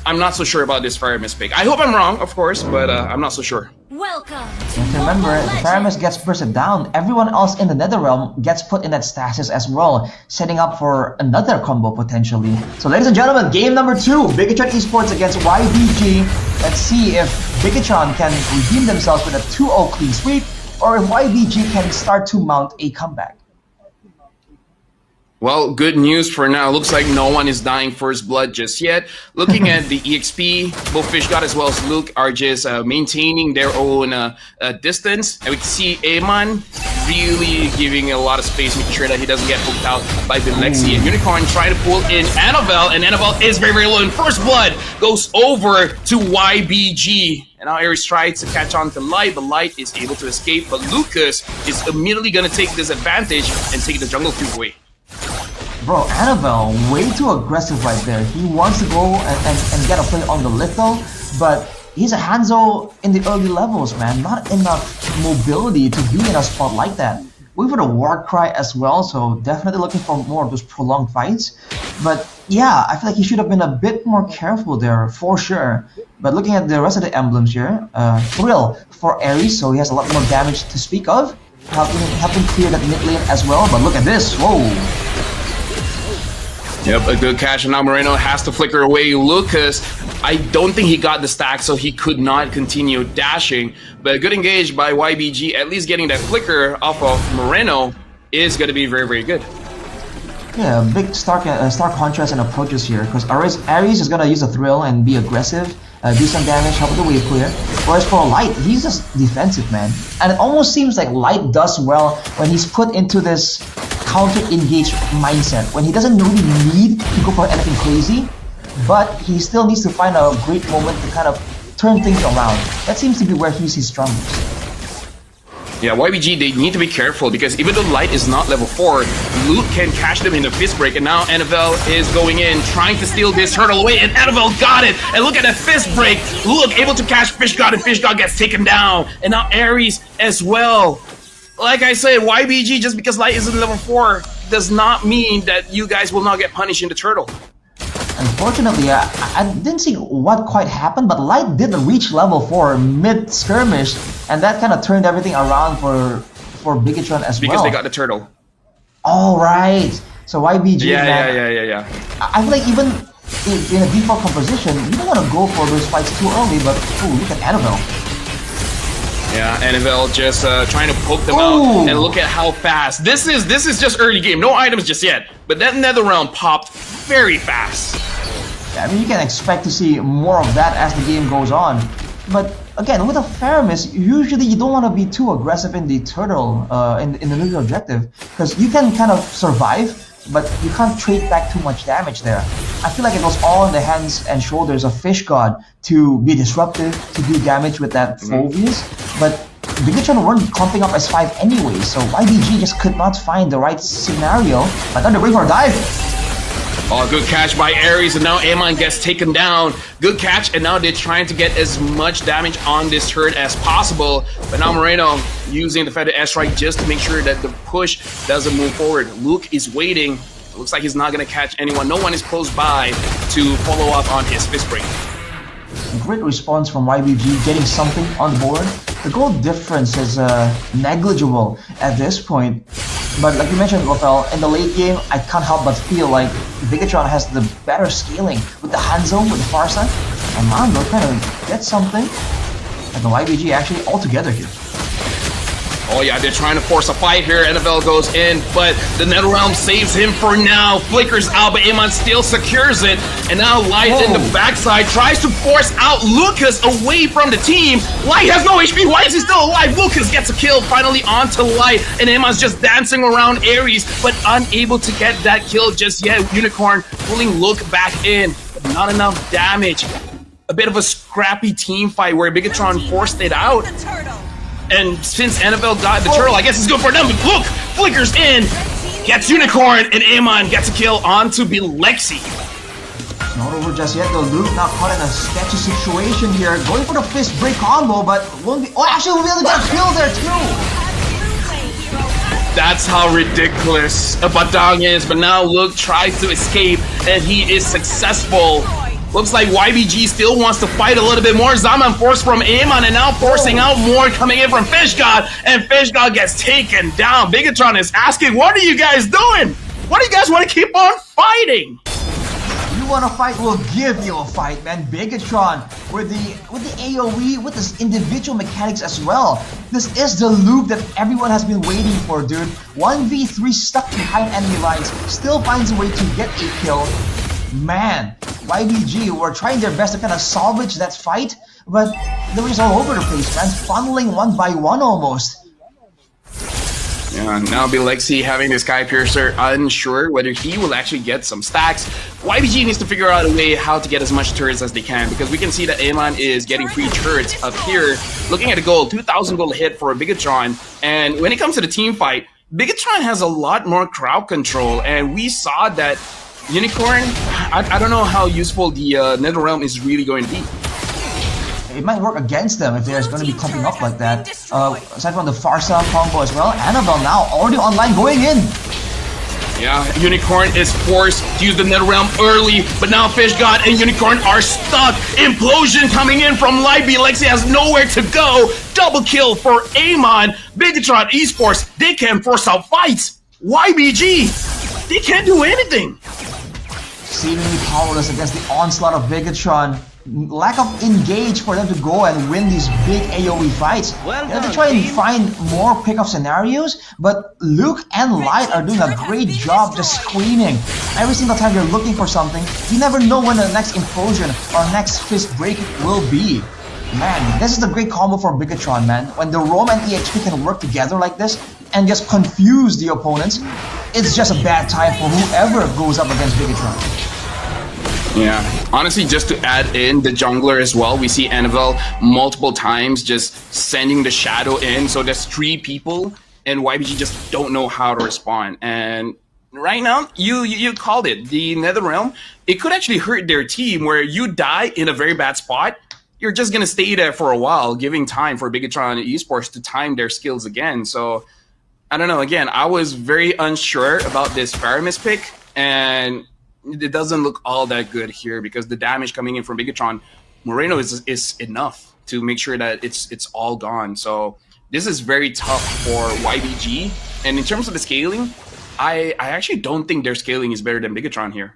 I'm not so sure about this Faramis pick. I hope I'm wrong, of course, but I'm not so sure. Welcome to remember, if Faramis gets bursted down, everyone else in the Netherrealm gets put in that stasis as well, setting up for another combo potentially. So ladies and gentlemen, game number 2, Bigetron Esports against YBG. Let's see if Bigetron can redeem themselves with a 2-0 clean sweep, or if YBG can start to mount a comeback. Well, good news for now. Looks like no one is dying first blood just yet. Looking at the EXP, both FishGod as well as Luke are just maintaining their own distance. And we can see Aman really giving a lot of space, making sure that he doesn't get hooked out by Bilexi. And Unicorn try to pull in Annabelle, and Annabelle is very, very low. And first blood goes over to YBG. And now Ares tries to catch on to Light, but Light is able to escape. But Lucas is immediately going to take this advantage and take the jungle cube away. Bro, Annabelle, way too aggressive right there. He wants to go and get a play on the Litho, but he's a Hanzo in the early levels, man. Not enough mobility to be in a spot like that. We've got a Warcry as well, so definitely looking for more of those prolonged fights. But yeah, I feel like he should have been a bit more careful there, for sure. But looking at the rest of the emblems here, Thrill for Ares, so he has a lot more damage to speak of. Helping clear that mid lane as well, but look at this, whoa. Yep, a good catch, and now Moreno has to flicker away Lucas. I don't think he got the stack, so he could not continue dashing. But a good engage by YBG, at least getting that flicker off of Moreno is going to be very, very good. Yeah, big stark contrast and approaches here, because Ares is going to use a Thrill and be aggressive, do some damage, help with the wave clear. Whereas for Light, he's just defensive, man. And it almost seems like Light does well when he's put into this counter-engage mindset, when he doesn't really need to go for anything crazy, but he still needs to find a great moment to kind of turn things around. That seems to be where he's his strongest. Yeah, YBG, they need to be careful because even though Light is not level 4, Luke can catch them in the fist break, and now Annabelle is going in, trying to steal this turtle away, and Annabelle got it! And look at that fist break! Luke able to catch FishGod, and FishGod gets taken down, and now Ares as well. Like I said, YBG, just because Light isn't level 4, does not mean that you guys will not get punished in the turtle. Unfortunately, I didn't see what quite happened, but Light did reach level 4 mid-skirmish, and that kind of turned everything around for Bigetron as well. Because they got the turtle. All right. So YBG, Yeah. I feel like even in a default composition, you don't want to go for those fights too early, but ooh, look at Annabelle. Yeah, Annabelle just trying to poke them out, and look at how fast. This is just early game, no items just yet. But that Netherrealm popped very fast. Yeah, I mean, you can expect to see more of that as the game goes on. But again, with a Faramis, usually you don't want to be too aggressive in the turtle, in the neutral objective, because you can kind of survive, but you can't trade back too much damage there. I feel like it was all in the hands and shoulders of FishGod to be disruptive, to do damage with that Phobius, but Bigetron weren't clumping up as 5 anyway, so YBG just could not find the right scenario. But under bring for a dive. Oh, good catch by Ares, and now Amon gets taken down. Good catch, and now they're trying to get as much damage on this turret as possible. But now Moreno using the feather S-Strike just to make sure that the push doesn't move forward. Luke is waiting. It looks like he's not going to catch anyone. No one is close by to follow up on his fist break. Great response from YBG, getting something on the board. The goal difference is negligible at this point. But like you mentioned, Rafael, in the late game, I can't help but feel like Bigetron has the better scaling with the Hanzo, with the Farsight, and Mando kind of get something. And the YBG actually all together here. Oh yeah, they're trying to force a fight here. Annabelle goes in, but the Netherrealm saves him for now. Flickers out, but Amon still secures it. And now Light in the backside tries to force out Lucas away from the team. Light has no HP. Why is he still alive? Lucas gets a kill finally onto Light, and Amon's just dancing around Ares, but unable to get that kill just yet. Unicorn pulling Luke back in, but not enough damage. A bit of a scrappy team fight where Bigetron forced it out. And since Annabelle got the turtle, I guess it's good for them. But look, flickers in, gets Unicorn, and Amon gets a kill onto Bilexi. Not over just yet though. Luke now caught in a sketchy situation here. Going for the fist break combo, but won't be. Oh, actually, we'll be able to get a kill there too. That's how ridiculous a Badang is. But now Luke tries to escape, and he is successful. Looks like YBG still wants to fight a little bit more. Zaman forced from Amon and now forcing out more coming in from FishGod, and FishGod gets taken down. Bigetron is asking, what are you guys doing? Why do you guys want to keep on fighting? You want to fight? We'll give you a fight, man. Bigetron with the AoE, with this individual mechanics as well. This is the loop that everyone has been waiting for, dude. 1v3 stuck behind enemy lines, still finds a way to get a kill. Man, YBG were trying their best to kind of salvage that fight, but they were just all over the place, man. Funneling one by one almost. Yeah, now Bilexi having this Sky Piercer, unsure whether he will actually get some stacks. YBG needs to figure out a way how to get as much turrets as they can, because we can see that Amon is getting free turrets up here. Looking at the goal, 2,000 gold hit for Bigetron, and when it comes to the team fight, Bigetron has a lot more crowd control, and we saw that Unicorn, I don't know how useful the NetherRealm is really going to be. It might work against them if they're going to be clumping up like that. Aside from the Farsa combo as well, Annabelle now already online going in. Yeah, Unicorn is forced to use the NetherRealm early, but now FishGod and Unicorn are stuck. Implosion coming in from Libby. Lexi has nowhere to go. Double kill for Amon. Bigetron Esports, they can force out fights. YBG, they can't do anything. Seemingly powerless against the onslaught of Bigetron. Lack of engage for them to go and win these big AoE fights. They have to try and find more pickup scenarios, but Luke and Light are doing a great job just screaming. Every single time you're looking for something, you never know when the next implosion or next fist break will be. Man, this is a great combo for Bigetron, man. When the Roam and EXP can work together like this and just confuse the opponents, it's just a bad time for whoever goes up against Bigetron. Yeah, honestly, just to add in the jungler as well, we see Annabelle multiple times just sending the shadow in, so there's 3 people, and YBG just don't know how to respond. And right now, you called it, the NetherRealm, it could actually hurt their team, where you die in a very bad spot, you're just gonna stay there for a while, giving time for Bigetron Esports to time their skills again. So, I don't know, again, I was very unsure about this Faramis pick, and it doesn't look all that good here because the damage coming in from Bigetron, Moreno is enough to make sure that it's all gone. So this is very tough for YBG. And in terms of the scaling, I actually don't think their scaling is better than Bigetron here.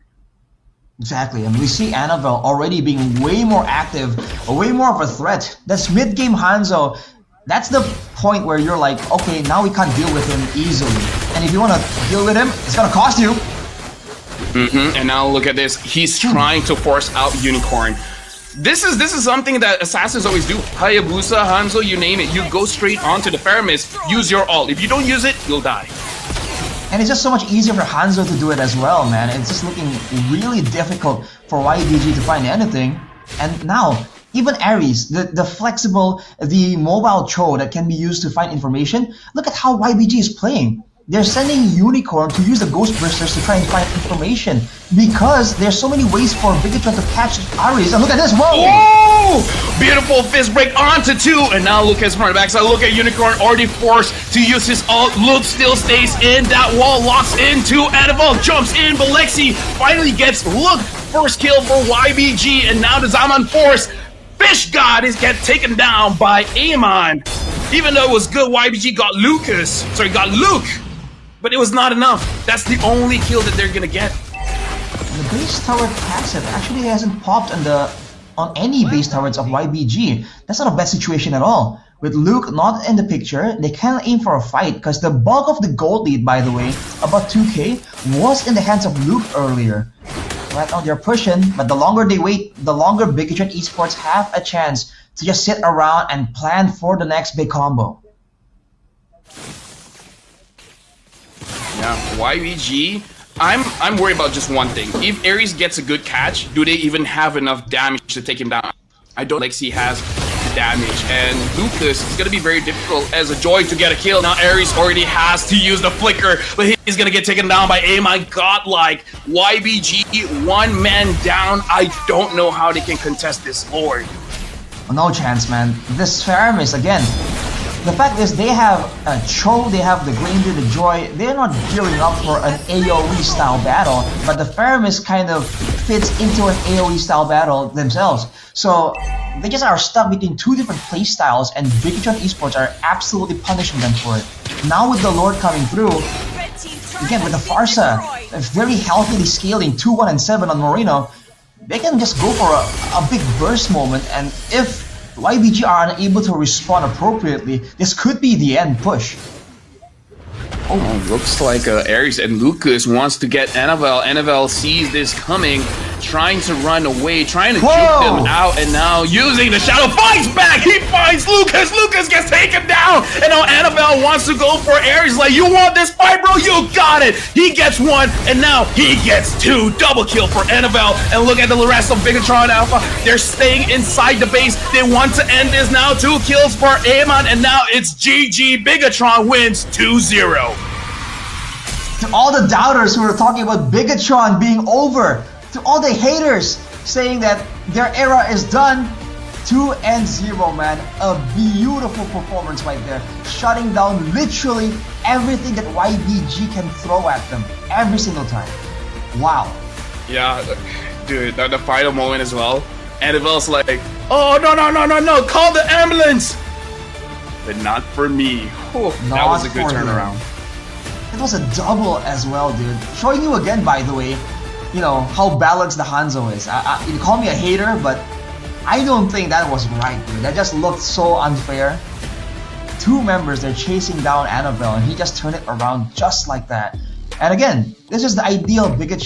Exactly, and we see Annabelle already being way more active, way more of a threat. That's mid-game Hanzo. That's the point where you're like, okay, now we can't deal with him easily. And if you want to deal with him, it's gonna cost you. And now look at this. He's trying to force out Unicorn. This is something that assassins always do. Hayabusa, Hanzo, you name it. You go straight onto the Faramis. Use your ult. If you don't use it, you'll die. And it's just so much easier for Hanzo to do it as well, man. It's just looking really difficult for YBG to find anything. And now, even Ares, the flexible, the mobile Cho that can be used to find information, look at how YBG is playing. They're sending Unicorn to use the Ghost Bursters to try and find information because there's so many ways for Bigetron to catch Ares. And look at this, whoa! Whoa! Beautiful fist break onto 2, and now Lucas from the backside. Look at Unicorn already forced to use his ult. Luke still stays in. That wall locks into Annabelle, jumps in, but Lexi finally gets Luke. First kill for YBG, and now the Zaman force. FishGod is get taken down by Amon. Even though it was good, YBG got Luke. But it was not enough. That's the only kill that they're gonna get. The base tower passive actually hasn't popped on any base turrets of YBG. That's not a bad situation at all. With Luke not in the picture, they can't aim for a fight because the bulk of the gold lead, by the way, about 2k, was in the hands of Luke earlier. Right now they're pushing, but the longer they wait, the longer Bigetron Esports have a chance to just sit around and plan for the next big combo. Yeah, YBG, I'm worried about just one thing. If Ares gets a good catch, do they even have enough damage to take him down? I don't think he has the damage, and Lucas is going to be very difficult as a Joy to get a kill. Now Ares already has to use the flicker, but he's going to get taken down by my godlike. YBG, one man down. I don't know how they can contest this Lord. No chance, man. This Faramis, again, The fact is, they have Cho, they have the Granger, the Joy. They're not gearing up for an AoE style battle, but the Faramis kind of fits into an AoE style battle themselves. So they just are stuck between two different play styles, and Bigetron Esports are absolutely punishing them for it. Now with the Lord coming through, again with the Farsa, very healthily scaling 2-1 and 7 on Moreno, they can just go for a big burst moment, and if YBG are unable to respond appropriately, this could be the end push. Oh, looks like Ares and Lucas wants to get Annabelle. Annabelle sees this coming, trying to run away, trying to juke them out, and now using the shadow, finds back! He finds Lucas! Lucas gets taken down! And now Annabelle wants to go for Ares, like, you want this fight, bro? You got it! He gets one, and now he gets two! Double kill for Annabelle, and look at the rest of Bigetron Alpha. They're staying inside the base. They want to end this now. 2 kills for Amon, and now it's GG. Bigetron wins 2-0. To all the doubters who were talking about Bigetron being over, to all the haters saying that their era is done, 2-0, man. A beautiful performance right there, shutting down literally everything that YBG can throw at them every single time. Wow. Yeah, dude, the final moment as well. Annabelle's like, oh, no, call the ambulance! But not for me. Whew, that was a good turnaround. It was a double as well, dude. Showing you again, by the way, you know, how balanced the Hanzo is. You call me a hater, but I don't think that was right, dude. That just looked so unfair. 2 members, they're chasing down Annabelle, and he just turned it around just like that. And again, this is the ideal Bigetron